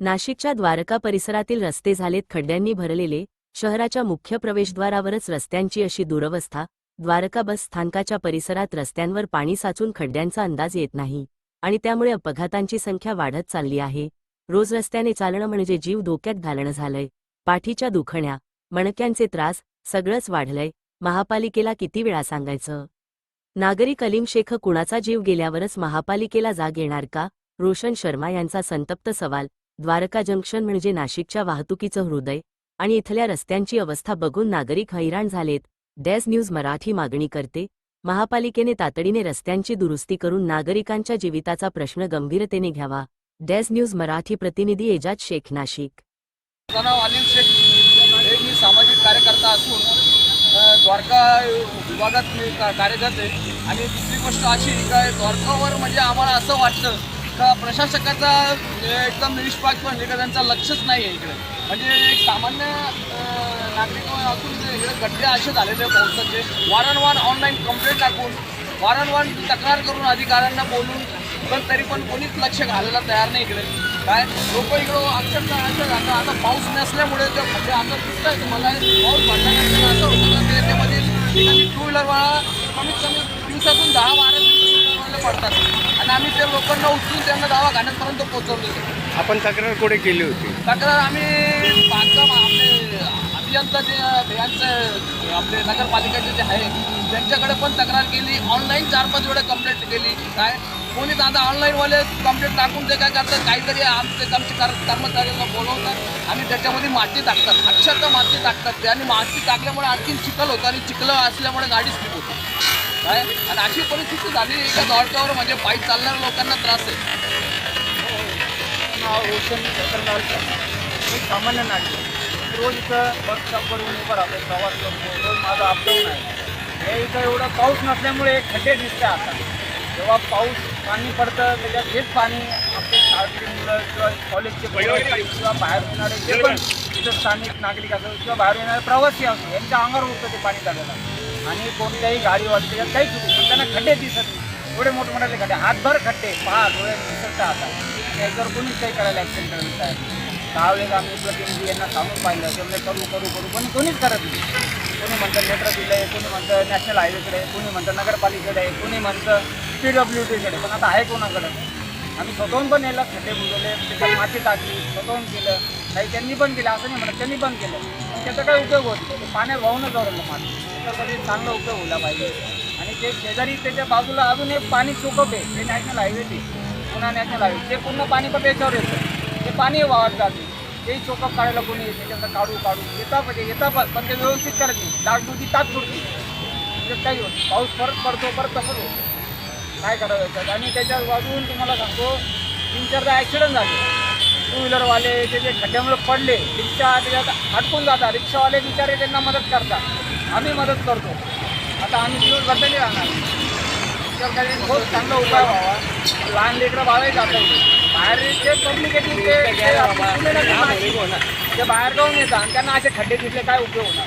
नाशिकच्या द्वारका परिसरातील रस्ते झालेत खड्ड्यांनी भरलेले. शहराच्या मुख्य प्रवेशद्वारावरच रस्त्यांची अशी दुरवस्था. द्वारका बस स्थानकाच्या परिसरात रस्त्यांवर पाणी साचून खड्ड्यांचा अंदाज येत नाही आणि त्यामुळे अपघातांची संख्या वाढत चालली आहे. रोज रस्त्याने चालणं म्हणजे जीव धोक्यात घालणं झालंय. पाठीच्या दुखण्या, मणक्यांचे त्रास, सगळंच वाढलंय. महापालिकेला किती वेळा सांगायचं? नागरिक अलीम शेख कुणाचा जीव गेल्यावरच महापालिकेला जाग येणार का? रोशन शर्मा यांचा संतप्त सवाल. द्वारका जंक्शन म्हणजे नाशिकच्या वाहतुकीचं हृदय आणि इथल्या रस्त्यांची अवस्था बघून नागरिक हैराण झालेत. डेस न्यूज मराठी मागणी करते, महापालिकेने तातडीने रस्त्यांची दुरुस्ती करून नागरिकांच्या जीविताचा प्रश्न गंभीरतेने घ्यावा. डेस न्यूज मराठी प्रतिनिधी एजाज शेख, नाशिक. माझं नाव अलीम शेख. मी सामाजिक कार्यकर्ता असून द्वारका विभागात मी कार्यरत आहे. आणि दुसरी गोष्ट अशी काय, द्वारकावर म्हणजे आम्हाला असं वाटतं का प्रशासकाचा एकदम निष्पक्षपात का त्यांचं लक्षच नाही आहे इकडे. म्हणजे एक सामान्य नागरिक असून इकडे गड्डे असे झालेले पावसाचे, वारंवार ऑनलाईन कंप्लेंट टाकून, वारंवार तक्रार करून, अधिकाऱ्यांना बोलून, पण तरी पण कोणीच लक्ष घालायला तयार नाही इकडे. काय लोक इकडं अक्षरशः असं झालं. आता पाऊस नसल्यामुळे ते म्हणजे आता दिसतंय तुम्हाला, पाऊस पडल्यानंतर असं होतं का त्याच्यामध्ये एखादी टू व्हीलरवाला कमीत कमी दिवसातून 10-12 टू पडतात आणि आम्ही ते लोकांना उचलून त्यांना दवाखान्यापर्यंत पोहोचवले. आपण तक्रार कुठे केली होती? तक्रार आम्ही बांधकाम आपले अभियंता जे यांचं आपले नगरपालिकेचे जे आहे त्यांच्याकडे पण तक्रार केली. ऑनलाईन 4-5 वेळा कंप्लेंट केली. काय कोणीच आता ऑनलाईनवाले कंप्लेंट टाकून ते काय करतात, काहीतरी आमचे कर्मचाऱ्यांना बोलवतात आणि त्याच्यामध्ये माती टाकतात. अक्षरशः माती टाकतात ते आणि माती टाकल्यामुळे आणखी चिखल होतं आणि चिखल असल्यामुळे गाडी स्लिप होते. काय आणि अशी परिस्थिती झाली एका द्वारकावर, म्हणजे पायी चालणाऱ्या लोकांना त्रास आहे. नाव रोशन मी सामान्य नागरिक. रोज इथं बस स्टॉपवरून उभं राहतो, प्रवास करतो. रोज माझा अपडाऊन आहे. हे इथं एवढा पाऊस नसल्यामुळे खड्डे दिसते. आता जेव्हा पाऊस पाणी पडतं त्याच्यात हेच पाणी आपले शाळेतली मुलं किंवा कॉलेजचे किंवा बाहेर येणारे जे पण तिथं स्थानिक नागरिक असो किंवा बाहेर येणारे प्रवासी असो यांच्या अंगावर उठतं ते पाणी चाललेलं आणि कोणत्याही गाडीवाले त्याच्यात काही चुकू त्यांना खड्डे दिसत नाही. एवढे मोठमोठे खड्डे, हातभर खड्डे, डोळे दिसत आता. याच्यावर कोणीच काही करायला ॲक्सिडेंट करत आहे. 10 वेळेस आम्ही प्रतिनिधी यांना सांगून पाहिलं, तेवढे करू पण कोणीच करत नाही. कोणी म्हणतं लेटर दिलं आहे, कोणी म्हणतं नॅशनल हायवेकडे, कोणी म्हणतं नगरपालिकेकडे आहे, कोणी म्हणतं PWDकडे. पण आता आहे कोणाकडे? आम्ही स्वतःहून पण यायला खड्डे बुजवले, त्याच्यात माती टाकली, स्वतःहून केलं. काही त्यांनी पण केलं, असं नाही म्हणत, त्यांनी पण केलं. त्याचा काही उपयोग होत नाही. ते पाण्यात वाहूनच आवडलं माती. त्याच्यासाठी चांगला उपयोग होला पाहिजे. आणि ते शेजारी त्याच्या बाजूला अजून एक पाणी चुकवते, ते नॅशनल हायवे, ते पुन्हा नॅशनल हायवे, ते पूर्ण पाणी पण त्याच्यावर येतं. ते पाणी वाहत जाते. तेही चोकअप काढायला कोणी त्याच्यानं काढू येता पण ते व्यवस्थित करत नाही. डागडुगी तात्पुरती त्याच्यात काही होत. पाऊस परत तसंच होतं. काय करावं याच्यात? आणि त्याच्या बाजून तुम्हाला सांगतो 3-4दा ॲक्सिडेंट झाले. टू व्हीलरवाले जे खड्ड्यामुळे पडले, रिक्षा त्याच्यात अडकून जातात. रिक्षावाले बिचारे त्यांना मदत करतात, आम्ही मदत करतो. आता आम्ही दिवसभर नाही राहणार. त्याच्याकडे खूप चांगला उपाय व्हावा. लहान लेकरं बाहेर जातात, बाहेर जे पब्लिक येतील ते बाहेर जाऊन येतात आणि त्यांना असे खड्डे दिसले काय उपयोग होणार?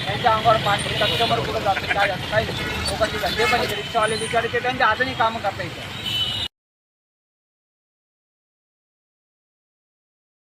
त्यांच्या अंगावर पाणी, कस्टमर कुठं जातं काय जातं काही लोकांची धंदे पण येते. रिक्षावाले बिचारे ते त्यांच्या हाताने कामं करता येतात.